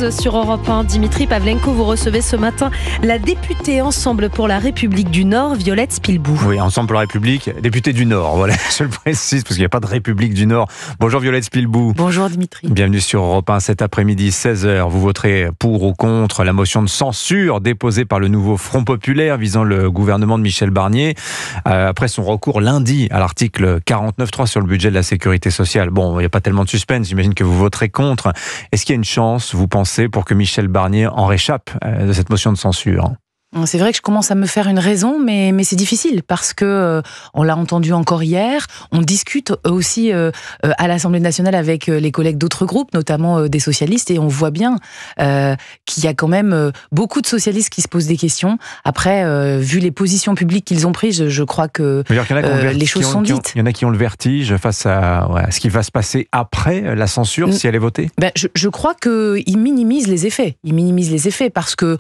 12 sur Europe 1. Dimitri Pavlenko, vous recevez ce matin la députée Ensemble pour la République du Nord, Violette Spilbou. Oui, Ensemble pour la République, députée du Nord, voilà, je le précise, parce qu'il n'y a pas de République du Nord. Bonjour Violette Spilbou. Bonjour Dimitri. Bienvenue sur Europe 1 cet après-midi, 16h. Vous voterez pour ou contre la motion de censure déposée par le nouveau Front Populaire visant le gouvernement de Michel Barnier, après son recours lundi à l'article 49.3 sur le budget de la sécurité sociale. Bon, il n'y a pas tellement de suspense, j'imagine que vous voterez contre. Est-ce qu'il y a une chance, vous pensez, pour que Michel Barnier en réchappe de cette motion de censure ? C'est vrai que je commence à me faire une raison, mais c'est difficile parce que on l'a entendu encore hier. On discute aussi à l'Assemblée nationale avec les collègues d'autres groupes, notamment des socialistes, et on voit bien qu'il y a quand même beaucoup de socialistes qui se posent des questions. Après, vu les positions publiques qu'ils ont prises, je crois que les choses sont dites. Il y en a qui ont le vertige face à ce qui va se passer après la censure, si elle est votée. Je crois qu'ils minimisent les effets. Ils minimisent les effets parce que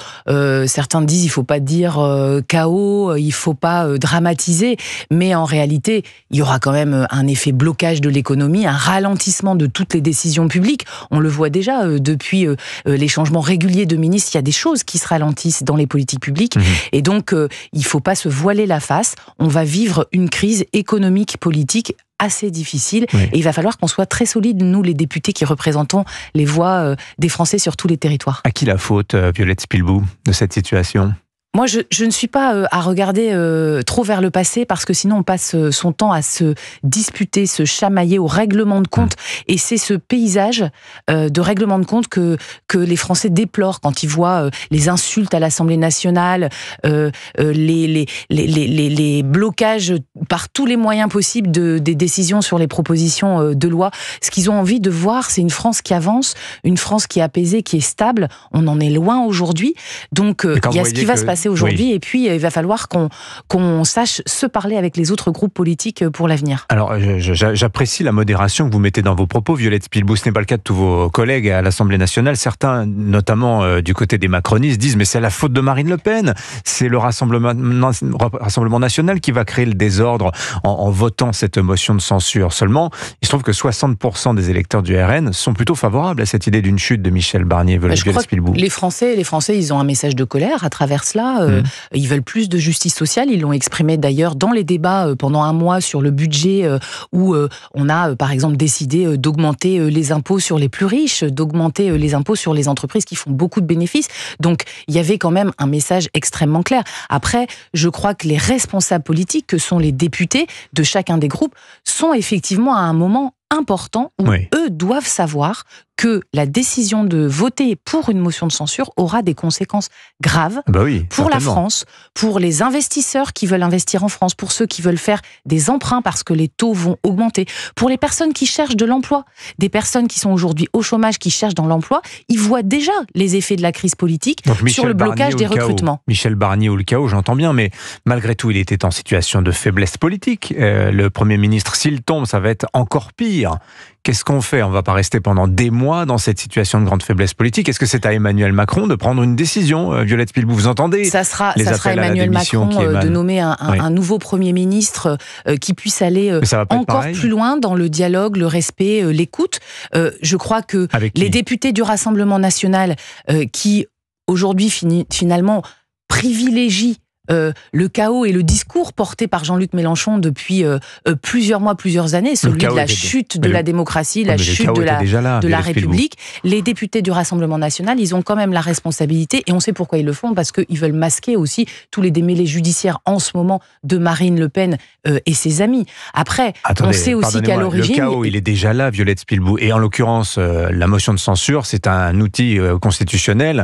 certains disent il faut pas dire chaos, il faut pas dramatiser, mais en réalité, il y aura quand même un effet blocage de l'économie, un ralentissement de toutes les décisions publiques. On le voit déjà depuis les changements réguliers de ministres, il y a des choses qui se ralentissent dans les politiques publiques, et donc il faut pas se voiler la face. On va vivre une crise économique, politique assez difficile, et il va falloir qu'on soit très solide, nous les députés qui représentons les voix des Français sur tous les territoires. À qui la faute, Violette Spilbou, de cette situation ? Moi, je ne suis pas à regarder trop vers le passé, parce que sinon on passe son temps à se disputer, se chamailler au règlement de compte. Et c'est ce paysage de règlement de compte que les Français déplorent quand ils voient les insultes à l'Assemblée nationale, les blocages par tous les moyens possibles des décisions sur les propositions de loi. Ce qu'ils ont envie de voir, c'est une France qui avance, une France qui est apaisée, qui est stable. On en est loin aujourd'hui. Donc, il y a ce qui va se passer aujourd'hui, et puis il va falloir qu'on sache se parler avec les autres groupes politiques pour l'avenir. Alors, j'apprécie la modération que vous mettez dans vos propos, Violette Spilbou. Ce n'est pas le cas de tous vos collègues à l'Assemblée nationale. Certains, notamment du côté des macronistes, disent mais c'est la faute de Marine Le Pen. C'est le Rassemblement national qui va créer le désordre en votant cette motion de censure. Seulement, il se trouve que 60% des électeurs du RN sont plutôt favorables à cette idée d'une chute de Michel Barnier. Je crois que les Français, ils ont un message de colère à travers cela. Ils veulent plus de justice sociale. Ils l'ont exprimé d'ailleurs dans les débats pendant un mois sur le budget, où on a par exemple décidé d'augmenter les impôts sur les plus riches, d'augmenter les impôts sur les entreprises qui font beaucoup de bénéfices. Donc il y avait quand même un message extrêmement clair. Après, je crois que les responsables politiques, que sont les députés de chacun des groupes, sont effectivement à un moment important où eux doivent savoir que la décision de voter pour une motion de censure aura des conséquences graves pour la France, pour les investisseurs qui veulent investir en France, pour ceux qui veulent faire des emprunts parce que les taux vont augmenter, pour les personnes qui cherchent de l'emploi, des personnes qui sont aujourd'hui au chômage, qui cherchent dans l'emploi, ils voient déjà les effets de la crise politique sur le blocage des recrutements. Michel Barnier ou le chaos, j'entends bien, mais malgré tout, il était en situation de faiblesse politique. Le Premier ministre, s'il tombe, ça va être encore pire. Qu'est-ce qu'on fait ? On ne va pas rester pendant des mois dans cette situation de grande faiblesse politique. Est-ce que c'est à Emmanuel Macron de prendre une décision ? Violette Spilbou, vous entendez ? Ça sera Emmanuel Macron de nommer un nouveau Premier ministre qui puisse aller encore plus loin dans le dialogue, le respect, l'écoute. Je crois que les députés du Rassemblement national qui aujourd'hui finalement privilégient le chaos et le discours porté par Jean-Luc Mélenchon depuis plusieurs mois, plusieurs années, celui de la chute de la démocratie, la chute de la République. Les députés du Rassemblement national, ils ont quand même la responsabilité, et on sait pourquoi ils le font, parce qu'ils veulent masquer aussi tous les démêlés judiciaires en ce moment de Marine Le Pen et ses amis. Après, on sait aussi qu'à l'origine... Le chaos, il est déjà là, Violette Spilbou, et en l'occurrence, la motion de censure, c'est un outil constitutionnel.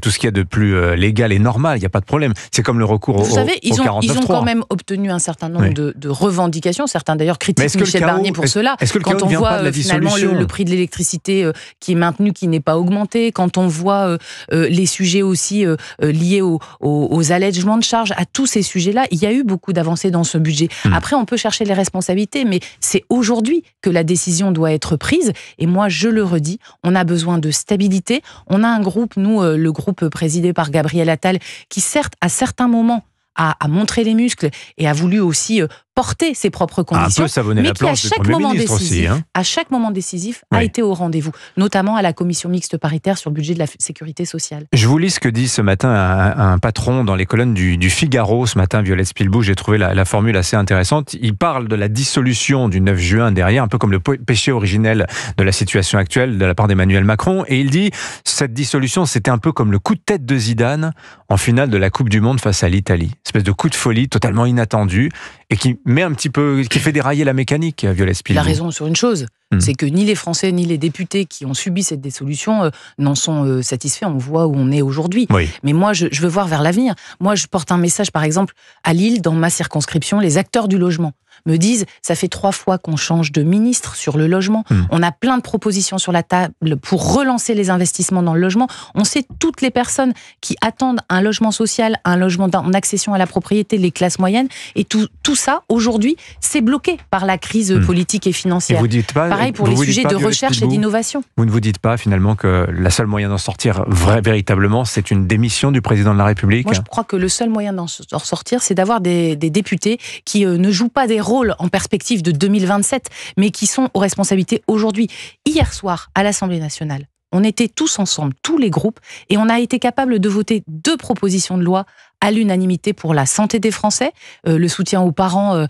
Tout ce qu'il y a de plus légal et normal, il n'y a pas de problème. C'est comme le recours Vous savez, ils ont quand même obtenu un certain nombre de revendications. Certains d'ailleurs critiquent Michel Barnier pour cela. Quand on voit finalement le prix de l'électricité qui est maintenu, qui n'est pas augmenté, quand on voit les sujets aussi liés aux allègements de charges, à tous ces sujets-là, il y a eu beaucoup d'avancées dans ce budget. Après, on peut chercher les responsabilités, mais c'est aujourd'hui que la décision doit être prise. Et moi, je le redis, on a besoin de stabilité. On a un groupe, nous, le groupe présidé par Gabriel Attal, qui certes, à certains moments, a montré les muscles et a voulu aussi porter ses propres Un conditions, peu savonner mais la qui à planche du chaque Premier moment ministre décisif, aussi. Hein. à chaque moment décisif, a Oui. été au rendez-vous, notamment à la commission mixte paritaire sur le budget de la sécurité sociale. Je vous lis ce que dit ce matin un patron dans les colonnes du Figaro. Ce matin, Violette Spilbou, j'ai trouvé la formule assez intéressante. Il parle de la dissolution du 9 juin derrière, un peu comme le péché originel de la situation actuelle de la part d'Emmanuel Macron. Et il dit, cette dissolution, c'était un peu comme le coup de tête de Zidane en finale de la Coupe du Monde face à l'Italie. Espèce de coup de folie totalement inattendu et qui met un petit peu, qui fait dérailler la mécanique, Violette Spilbou. Il a raison sur une chose, c'est que ni les Français ni les députés qui ont subi cette dissolution n'en sont satisfaits. On voit où on est aujourd'hui. Oui. Mais moi, je veux voir vers l'avenir. Moi, je porte un message, par exemple, à Lille, dans ma circonscription, les acteurs du logement me disent, ça fait 3 fois qu'on change de ministre sur le logement. On a plein de propositions sur la table pour relancer les investissements dans le logement. On sait toutes les personnes qui attendent un logement social, un logement en accession à la propriété, les classes moyennes. Et tout ça, aujourd'hui, c'est bloqué par la crise politique et financière. Et vous dites pas, pareil pour les sujets de recherche et d'innovation. Vous ne vous dites pas finalement que la seule moyen d'en sortir véritablement, c'est une démission du président de la République? Moi, je crois que le seul moyen d'en sortir, c'est d'avoir des députés qui ne jouent pas des rôles en perspective de 2027, mais qui sont aux responsabilités aujourd'hui. Hier soir, à l'Assemblée nationale, on était tous ensemble, tous les groupes, et on a été capable de voter 2 propositions de loi à l'unanimité pour la santé des Français, le soutien aux parents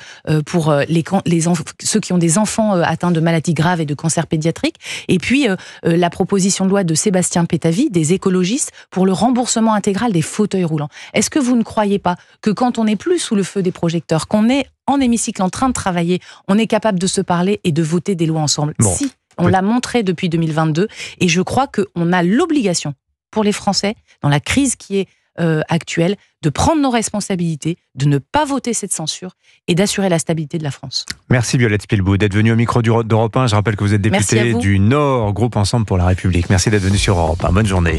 pour ceux qui ont des enfants atteints de maladies graves et de cancers pédiatriques, et puis la proposition de loi de Sébastien Pétavy, des écologistes, pour le remboursement intégral des fauteuils roulants. Est-ce que vous ne croyez pas que quand on n'est plus sous le feu des projecteurs, qu'on est en hémicycle en train de travailler, on est capable de se parler et de voter des lois ensemble? Si, on l'a montré depuis 2022, et je crois qu'on a l'obligation, pour les Français, dans la crise qui est actuelle, de prendre nos responsabilités, de ne pas voter cette censure et d'assurer la stabilité de la France. Merci Violette Spilbou d'être venue au micro d'Europe 1. Je rappelle que vous êtes députée du Nord, groupe Ensemble pour la République. Merci d'être venue sur Europe 1. Bonne journée.